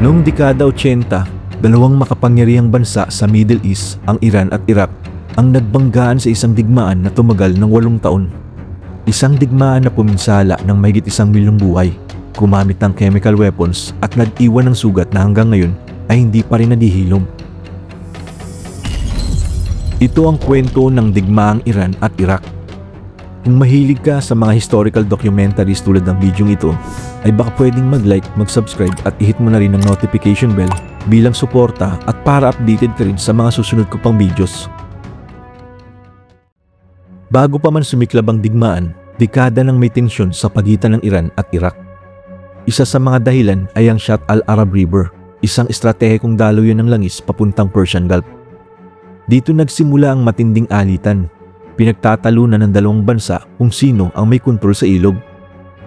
Noong dekada 80, dalawang makapangyarihang bansa sa Middle East, ang Iran at Iraq, ang nagbanggaan sa isang digmaan na tumagal ng 8 taon. Isang digmaan na puminsala ng mahigit 1 milyong buhay, gumamit ng chemical weapons at nag-iwan ng sugat na hanggang ngayon ay hindi pa rin nadihilom. Ito ang kwento ng digmaang Iran at Iraq. Kung mahilig ka sa mga historical documentaries tulad ng bidyong ito, ay baka pwedeng mag-like, mag-subscribe at i-hit mo na rin ang notification bell bilang suporta at para updated ka rin sa mga susunod ko pang videos. Bago pa man sumiklab ang digmaan, dekada nang may tensyon sa pagitan ng Iran at Iraq. Isa sa mga dahilan ay ang Shatt al-Arab River, isang estratehikong daluyan ng langis papuntang Persian Gulf. Dito nagsimula ang matinding alitan. Pinagtatalunan ng dalawang bansa kung sino ang may kontrol sa ilog.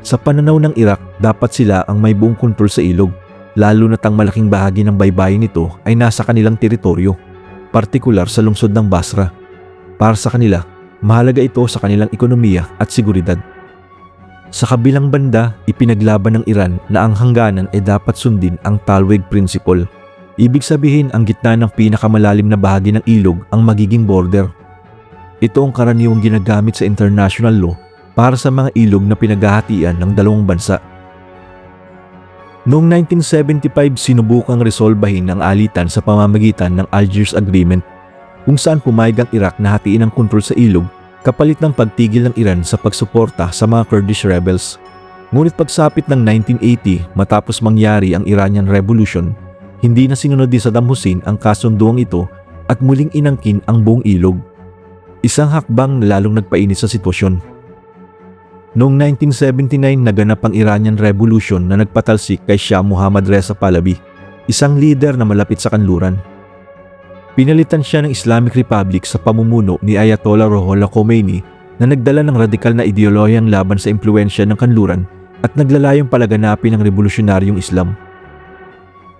Sa pananaw ng Iraq, dapat sila ang may buong kontrol sa ilog, lalo na't ang malaking bahagi ng baybayin nito ay nasa kanilang teritoryo, partikular sa lungsod ng Basra. Para sa kanila, mahalaga ito sa kanilang ekonomiya at seguridad. Sa kabilang banda, ipinaglaban ng Iran na ang hangganan ay dapat sundin ang Talweg Principle. Ibig sabihin, ang gitna ng pinakamalalim na bahagi ng ilog ang magiging border. Ito ang karaniwang ginagamit sa international law para sa mga ilog na pinaghahatian ng dalawang bansa. Noong 1975, sinubukang resolbahin ang alitan sa pamamagitan ng Algiers Agreement, kung saan pumayag ang Iraq na hatiin ang kontrol sa ilog kapalit ng pagtigil ng Iran sa pagsuporta sa mga Kurdish rebels. Ngunit pagsapit ng 1980, matapos mangyari ang Iranian Revolution, hindi na sinunod ni Saddam Hussein ang kasunduang ito at muling inangkin ang buong ilog. Isang hakbang na lalong nagpainit sa sitwasyon. Noong 1979, naganap ang Iranian Revolution na nagpatalsik kay Shah Mohammad Reza Pahlavi, isang leader na malapit sa kanluran. Pinalitan siya ng Islamic Republic sa pamumuno ni Ayatollah Ruhollah Khomeini na nagdala ng radikal na ideolohiyang laban sa impluwensya ng kanluran at naglalayong palaganapin ang revolusyonaryong Islam.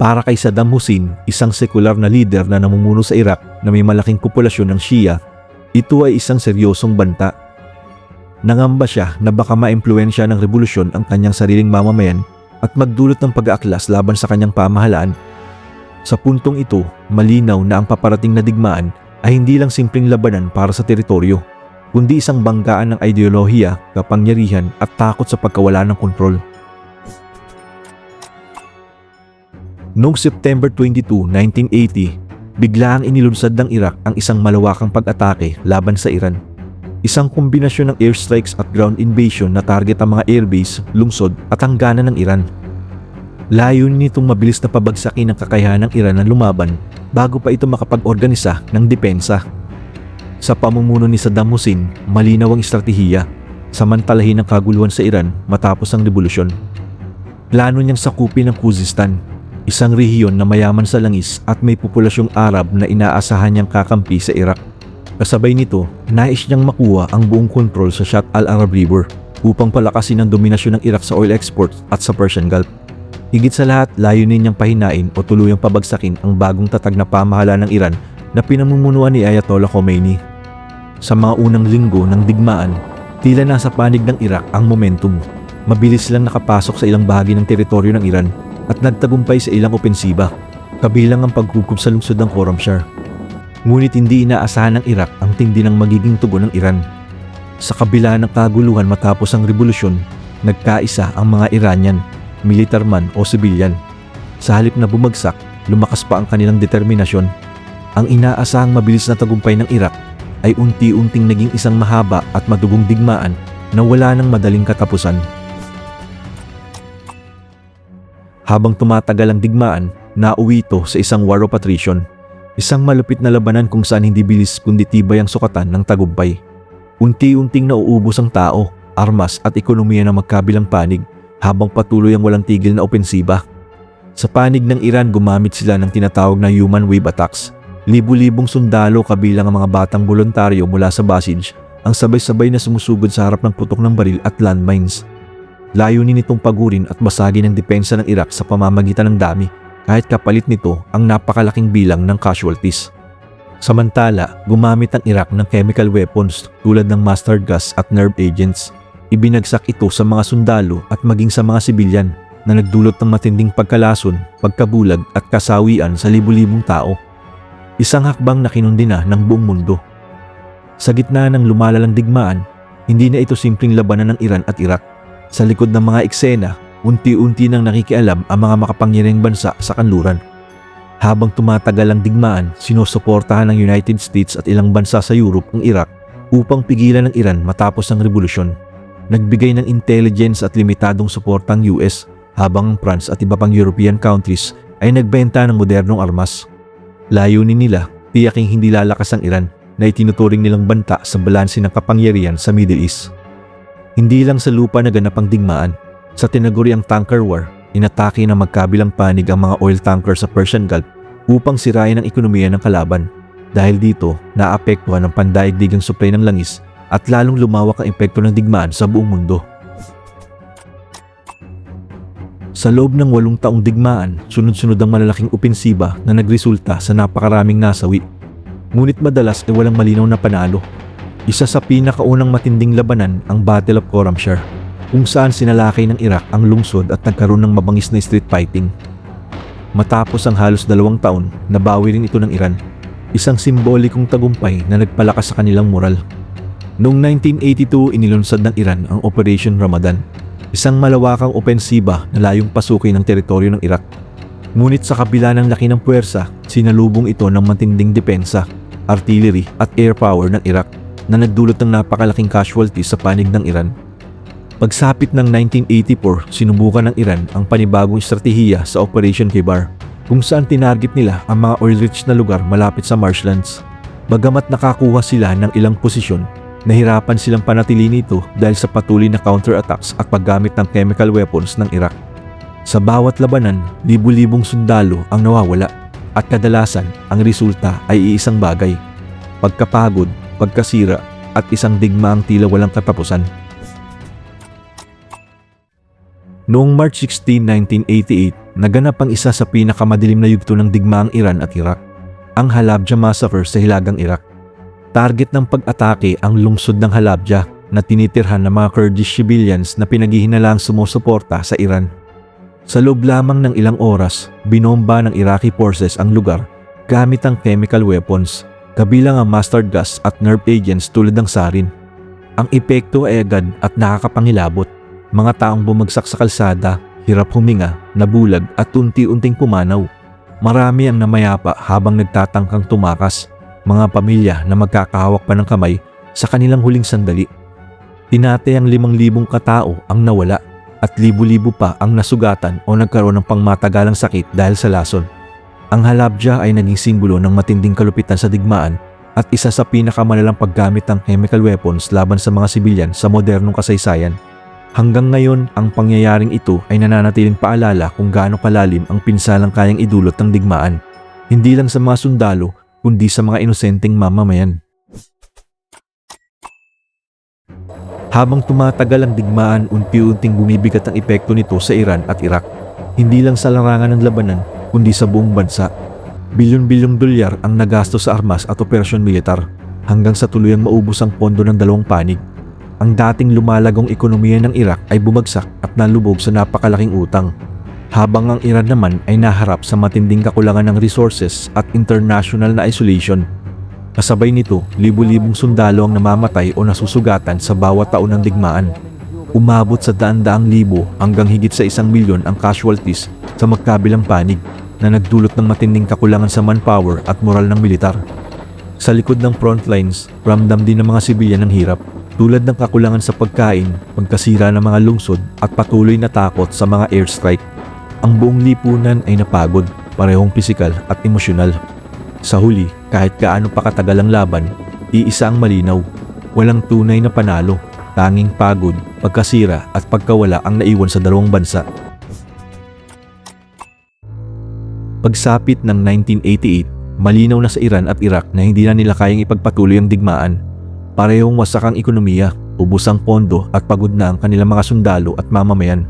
Para kay Saddam Hussein, isang sekular na leader na namumuno sa Iraq na may malaking populasyon ng Shia, ito ay isang seryosong banta. Nangamba siya na baka maimpluwensya ng revolusyon ang kanyang sariling mamamayan at magdulot ng pag-aaklas laban sa kanyang pamahalaan. Sa puntong ito, malinaw na ang paparating na digmaan ay hindi lang simpleng labanan para sa teritoryo, kundi isang banggaan ng ideolohiya, kapangyarihan at takot sa pagkawala ng kontrol. Noong September 22, 1980, biglaang inilunsad ng Iraq ang isang malawakang pag-atake laban sa Iran. Isang kombinasyon ng airstrikes at ground invasion na target ang mga airbase, lungsod at hangganan ng Iran. Layunin nitong mabilis na pabagsakin ang kakayahan ng Iran na lumaban bago pa ito makapag-organisa ng depensa. Sa pamumuno ni Saddam Hussein, malinaw ang estratehiya, samantalahin ang kaguluhan sa Iran matapos ang revolusyon. Plano niyang sakupin ang Khuzestan, isang rehiyon na mayaman sa langis at may populasyong Arab na inaasahan niyang kakampi sa Iraq. Kasabay nito, nais niyang makuha ang buong kontrol sa Shatt al-Arab River upang palakasin ang dominasyon ng Iraq sa oil exports at sa Persian Gulf. Higit sa lahat, layunin niyang pahinain o tuluyang pabagsakin ang bagong tatag na pamahalaan ng Iran na pinamumunuan ni Ayatollah Khomeini. Sa mga unang linggo ng digmaan, tila nasa panig ng Iraq ang momentum. Mabilis silang nakapasok sa ilang bahagi ng teritoryo ng Iran at nagtagumpay sa ilang opensiba, kabilang ang pagkukup sa lungsod ng Khorramshahr. Ngunit hindi inaasahan ng Iraq ang tindi ng magiging tugon ng Iran. Sa kabila ng kaguluhan matapos ang revolusyon, nagkaisa ang mga Iranian, militar man o sibilyan. Sa halip na bumagsak, lumakas pa ang kanilang determinasyon. Ang inaasahang mabilis na tagumpay ng Iraq ay unti-unting naging isang mahaba at madugong digmaan na wala ng madaling katapusan. Habang tumatagal ang digmaan, nauwi ito sa isang war of attrition, isang malupit na labanan kung saan hindi bilis kundi tibay ang sukatan ng tagumpay. Unti-unting nauubos ang tao, armas at ekonomiya ng magkabilang panig habang patuloy ang walang tigil na opensiba. Sa panig ng Iran, gumamit sila ng tinatawag na human wave attacks. Libu-libong sundalo kabilang ang mga batang voluntaryo mula sa Basij ang sabay-sabay na sumusugod sa harap ng putok ng baril at landmines. Layunin nitong pagurin at basagin ang depensa ng Iraq sa pamamagitan ng dami, kahit kapalit nito ang napakalaking bilang ng casualties. Samantala, gumamit ang Iraq ng chemical weapons tulad ng mustard gas at nerve agents. Ibinagsak ito sa mga sundalo at maging sa mga sibilyan, na nagdulot ng matinding pagkalason, pagkabulag at kasawian sa libu-libong tao. Isang hakbang na kinundina ng buong mundo. Sa gitna ng lumalalang digmaan, hindi na ito simpleng labanan ng Iran at Iraq. Sa likod ng mga eksena, unti-unti nang nakikialam ang mga makapangyarihang bansa sa kanluran. Habang tumatagal ang digmaan, sinusuportahan ng United States at ilang bansa sa Europe ang Iraq upang pigilan ng Iran matapos ang revolusyon. Nagbigay ng intelligence at limitadong suporta ang US, habang ang France at iba pang European countries ay nagbenta ng modernong armas. Layunin nila, tiyaking hindi lalakas ang Iran na itinuturing nilang banta sa balanse ng kapangyarihan sa Middle East. Hindi lang sa lupa naganap ang digmaan. Sa tinaguriang tanker war, inatake ng magkabilang panig ang mga oil tanker sa Persian Gulf upang sirain ang ekonomiya ng kalaban. Dahil dito, naapektuhan ang pandaigdigang supply ng langis at lalong lumawak ang epekto ng digmaan sa buong mundo. Sa loob ng 8 taong digmaan, sunod-sunod ang malalaking opensiba na nagresulta sa napakaraming nasawi. Ngunit madalas ay walang malinaw na panalo. Isa sa pinakaunang matinding labanan ang Battle of Khorramshahr, kung saan sinalakay ng Iraq ang lungsod at nagkaroon ng mabangis na street fighting. Matapos ang halos 2 taon, nabawi rin ito ng Iran, isang simbolikong tagumpay na nagpalakas sa kanilang moral. Noong 1982, inilunsad ng Iran ang Operation Ramadan, isang malawakang opensiba na layong pasukin ang teritoryo ng Iraq. Ngunit sa kabila ng laki ng puwersa, sinalubong ito ng matinding depensa, artillery at air power ng Iraq na nagdulot ng napakalaking casualties sa panig ng Iran. Pagsapit ng 1984, sinubukan ng Iran ang panibagong estratehiya sa Operation Kibar, kung saan tinarget nila ang mga oil-rich na lugar malapit sa marshlands. Bagamat nakakuha sila ng ilang posisyon, nahirapan silang panatilihin ito dahil sa patuloy na counterattacks at paggamit ng chemical weapons ng Iraq. Sa bawat labanan, libu-libong sundalo ang nawawala at kadalasan ang resulta ay iisang bagay: pagkapagod, pagkasira at isang digmaang tila walang katapusan. Noong March 16, 1988, naganap ang isa sa pinakamadilim na yugto ng digmaang Iran at Iraq, ang Halabja Massacre sa hilagang Iraq. Target ng pag-atake ang lungsod ng Halabja na tinitirhan ng mga Kurdish civilians na pinaghihinalang sumusuporta sa Iran. Sa loob lamang ng ilang oras, binomba ng Iraqi forces ang lugar gamit ang chemical weapons, kabilang ang mustard gas at nerve agents tulad ng sarin. Ang epekto ay agad at nakakapangilabot. Mga taong bumagsak sa kalsada, hirap huminga, nabulag at unti-unting pumanaw. Marami ang namayapa habang nagtatangkang tumakas, mga pamilya na magkakahawak pa ng kamay sa kanilang huling sandali. Tinatayang 5,000 katao ang nawala at libu-libo pa ang nasugatan o nagkaroon ng pangmatagalang sakit dahil sa lason. Ang Halabja ay naging simbolo ng matinding kalupitan sa digmaan at isa sa pinakamalalang paggamit ng chemical weapons laban sa mga sibilyan sa modernong kasaysayan. Hanggang ngayon, ang pangyayaring ito ay nananatiling paalala kung gaano kalalim ang pinsalang kayang idulot ng digmaan, hindi lang sa mga sundalo kundi sa mga inosenteng mamamayan. Habang tumatagal ang digmaan, unti-unting bumibigat ang epekto nito sa Iran at Iraq, hindi lang sa larangan ng labanan kundi sa buong bansa. Bilyon-bilyong dolyar ang nagastos sa armas at operasyon militar hanggang sa tuluyang maubos ang pondo ng dalawang panig. Ang dating lumalagong ekonomiya ng Iraq ay bumagsak at nalubog sa napakalaking utang, habang ang Iran naman ay naharap sa matinding kakulangan ng resources at international na isolation. Kasabay nito, libu-libong sundalo ang namamatay o nasusugatan sa bawat taon ng digmaan. Umabot sa daan-daang libo hanggang higit sa 1,000,000 ang casualties sa magkabilang panig na nagdulot ng matinding kakulangan sa manpower at moral ng militar. Sa likod ng frontlines, ramdam din ng mga sibilyan ng hirap, tulad ng kakulangan sa pagkain, pagkasira ng mga lungsod at patuloy na takot sa mga airstrike. Ang buong lipunan ay napagod, parehong pisikal at emosyonal. Sa huli, kahit gaano pa katagal ang laban, iisa ang malinaw: walang tunay na panalo, tanging pagod, pagkasira at pagkawala ang naiwan sa dalawang bansa. Pagsapit ng 1988, malinaw na sa Iran at Iraq na hindi na nila kayang ipagpatuloy ang digmaan. Parehong wasak ang ekonomiya, ubos ang pondo at pagod na ang kanilang mga sundalo at mamamayan.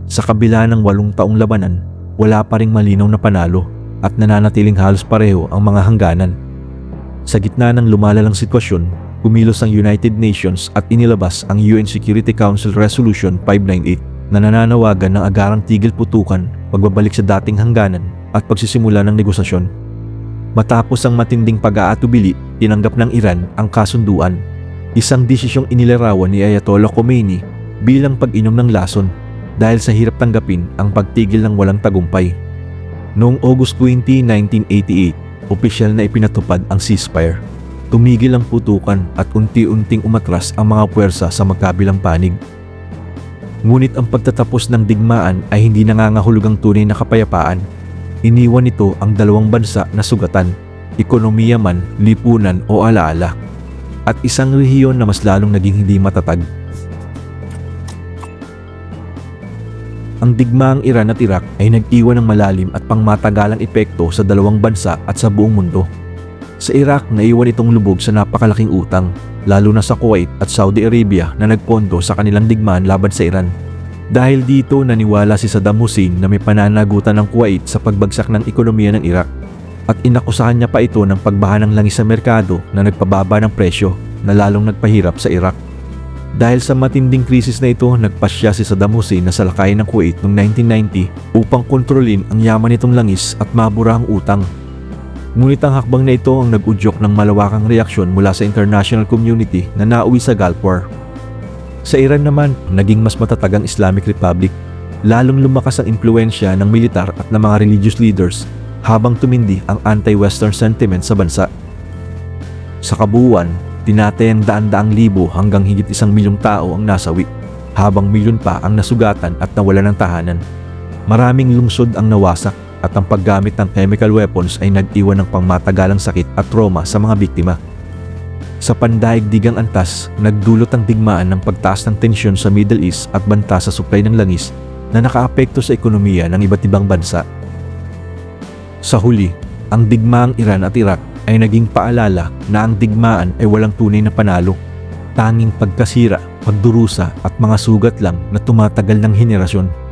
Sa kabila ng 8 taong labanan, wala pa ring malinaw na panalo at nananatiling halos pareho ang mga hangganan. Sa gitna ng lumalalang sitwasyon, kumilos ang United Nations at inilabas ang UN Security Council Resolution 598 na nananawagan ng agarang tigil putukan, pagbabalik sa dating hangganan at pagsisimula ng negosasyon. Matapos ang matinding pag-aatubili, tinanggap ng Iran ang kasunduan, isang desisyong inilarawan ni Ayatollah Khomeini bilang pag-inom ng lason dahil sa hirap tanggapin ang pagtigil ng walang tagumpay. Noong August 20, 1988, opisyal na ipinatupad ang ceasefire. Tumigil ang putukan at unti-unting umatras ang mga puwersa sa magkabilang panig. Ngunit ang pagtatapos ng digmaan ay hindi nangangahulugang tunay na kapayapaan. Iniwan nito ang dalawang bansa na sugatan, ekonomiya man, lipunan o alaala, at isang rehiyon na mas lalong naging hindi matatag. Ang digmaang Iran at Iraq ay nag-iwan ng malalim at pangmatagalang epekto sa dalawang bansa at sa buong mundo. Sa Iraq, naiwan itong lubog sa napakalaking utang, lalo na sa Kuwait at Saudi Arabia na nagpondo sa kanilang digmaan laban sa Iran. Dahil dito, naniwala si Saddam Hussein na may pananagutan ng Kuwait sa pagbagsak ng ekonomiya ng Iraq at inakusahan niya pa ito ng pagbaha ng langis sa merkado na nagpababa ng presyo na lalong nagpahirap sa Iraq. Dahil sa matinding krisis na ito, nagpasya si Saddam Hussein na salakayin ng Kuwait noong 1990 upang kontrolin ang yaman nitong langis at mabura ang utang. Ngunit ang hakbang na ito ang nag-udyok ng malawakang reaksyon mula sa international community na nauwi sa Gulf War. Sa Iran naman, naging mas matatag ang Islamic Republic, lalong lumakas ang impluensya ng militar at ng mga religious leaders habang tumindi ang anti-Western sentiment sa bansa. Sa kabuuan, tinatayang daan-daang libo hanggang higit 1 milyong tao ang nasawi, habang milyon pa ang nasugatan at nawalan ng tahanan. Maraming lungsod ang nawasak at ang paggamit ng chemical weapons ay nag-iwan ng pangmatagalang sakit at trauma sa mga biktima. Sa pandaigdigang antas, nagdulot ang digmaan ng pagtaas ng tensyon sa Middle East at banta sa supply ng langis na nakaapekto sa ekonomiya ng iba't ibang bansa. Sa huli, ang digmaang Iran at Iraq ay naging paalala na ang digmaan ay walang tunay na panalo, tanging pagkasira, pagdurusa at mga sugat lang na tumatagal ng henerasyon.